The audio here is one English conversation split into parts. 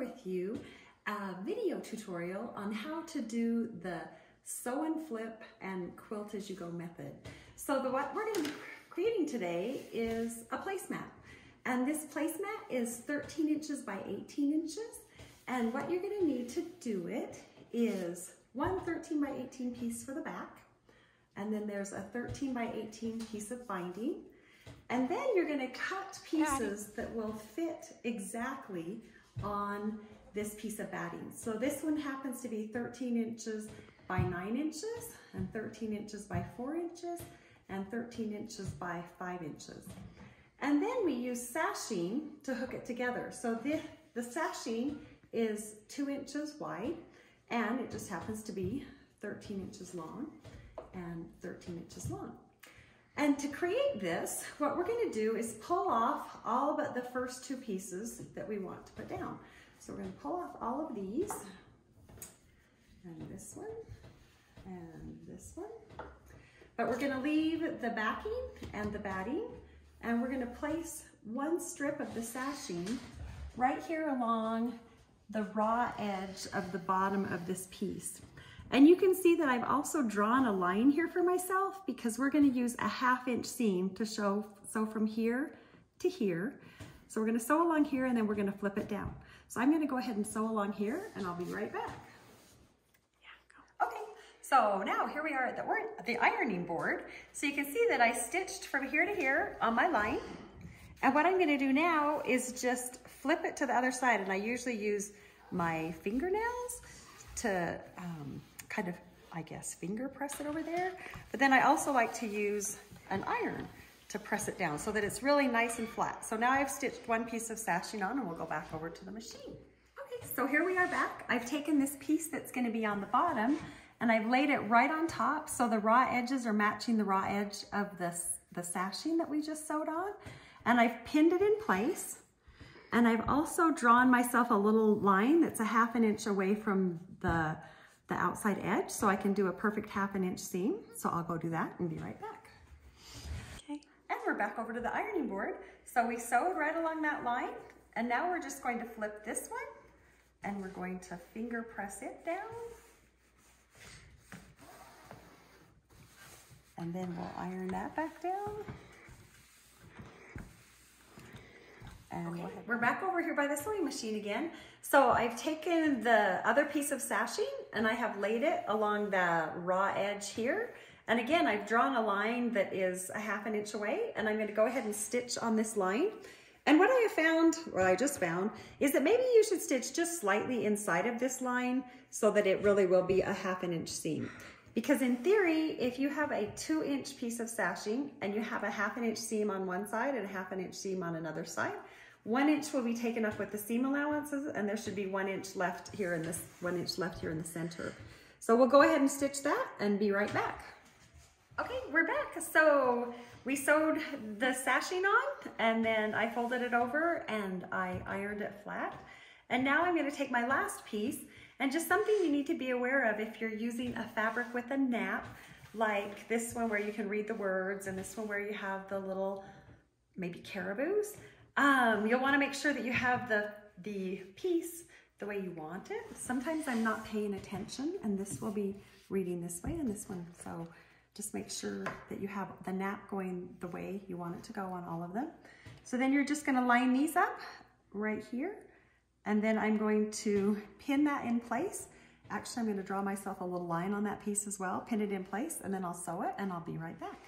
with you a video tutorial on how to do the sew and flip and quilt as you go method. So what we're going to be creating today is a placemat. And this placemat is 13 inches by 18 inches. And what you're going to need to do it is one 13 by 18 piece for the back. And then there's a 13 by 18 piece of binding. And then you're going to cut pieces that will fit exactly on this piece of batting. So this one happens to be 13 inches by 9 inches, and 13 inches by 4 inches, and 13 inches by 5 inches. And then we use sashing to hook it together. So the sashing is 2 inches wide, and it just happens to be 13 inches long and 13 inches long. And to create this, what we're going to do is pull off all but the first two pieces that we want to put down. So we're going to pull off all of these, and this one, and this one. But we're going to leave the backing and the batting, and we're going to place one strip of the sashing right here along the raw edge of the bottom of this piece. And you can see that I've also drawn a line here for myself because we're going to use a 1/2 inch seam to sew from here to here. So we're going to sew along here, and then we're going to flip it down. So I'm going to go ahead and sew along here, and I'll be right back. Okay, so now here we are at the ironing board. So you can see that I stitched from here to here on my line. And what I'm going to do now is just flip it to the other side. And I usually use my fingernails to kind of, I guess, finger press it over there. But then I also like to use an iron to press it down so that it's really nice and flat. So now I've stitched one piece of sashing on, and we'll go back over to the machine. Okay, so here we are back. I've taken this piece that's going to be on the bottom, and I've laid it right on top so the raw edges are matching the raw edge of the sashing that we just sewed on. And I've pinned it in place. And I've also drawn myself a little line that's a 1/2 inch away from the outside edge, so I can do a perfect 1/2 inch seam. So I'll go do that and be right back. Okay. And we're back over to the ironing board. So we sewed right along that line, and now we're just going to flip this one, and we're going to finger press it down. And then we'll iron that back down. And okay, we're back over here by the sewing machine again. So I've taken the other piece of sashing, and I have laid it along the raw edge here. And again, I've drawn a line that is a 1/2 inch away, and I'm going to go ahead and stitch on this line. And what I have found, or I just found, is that maybe you should stitch just slightly inside of this line so that it really will be a 1/2 inch seam. Because in theory, if you have a 2 inch piece of sashing and you have a 1/2 inch seam on one side and a 1/2 inch seam on another side, 1 inch will be taken up with the seam allowances, and there should be 1 inch left here in this 1 inch left here in the center. So we'll go ahead and stitch that and be right back. Okay, we're back. So we sewed the sashing on, and then I folded it over and I ironed it flat. And now I'm going to take my last piece, and just something you need to be aware of if you're using a fabric with a nap, like this one where you can read the words, and this one where you have the little maybe caribous. You'll want to make sure that you have the piece the way you want it. Sometimes I'm not paying attention, and this will be reading this way and this one. So just make sure that you have the nap going the way you want it to go on all of them. So then you're just going to line these up right here, and then I'm going to pin that in place. Actually, I'm going to draw myself a little line on that piece as well, pin it in place, and then I'll sew it, and I'll be right back.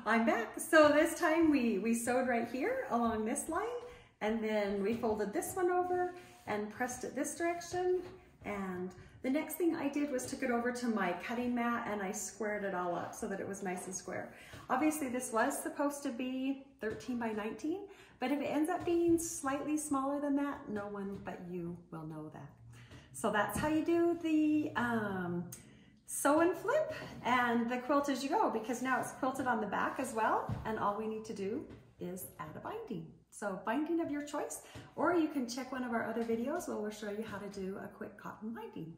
I'm back. So this time we sewed right here along this line, and then we folded this one over and pressed it this direction. And the next thing I did was took it over to my cutting mat, and I squared it all up so that it was nice and square. Obviously this was supposed to be 13 by 19, but if it ends up being slightly smaller than that, no one but you will know that. So that's how you do the sew and flip and the quilt as you go, because now it's quilted on the back as well, and all we need to do is add a binding. So binding of your choice, or you can check one of our other videos where we'll show you how to do a quick cotton binding.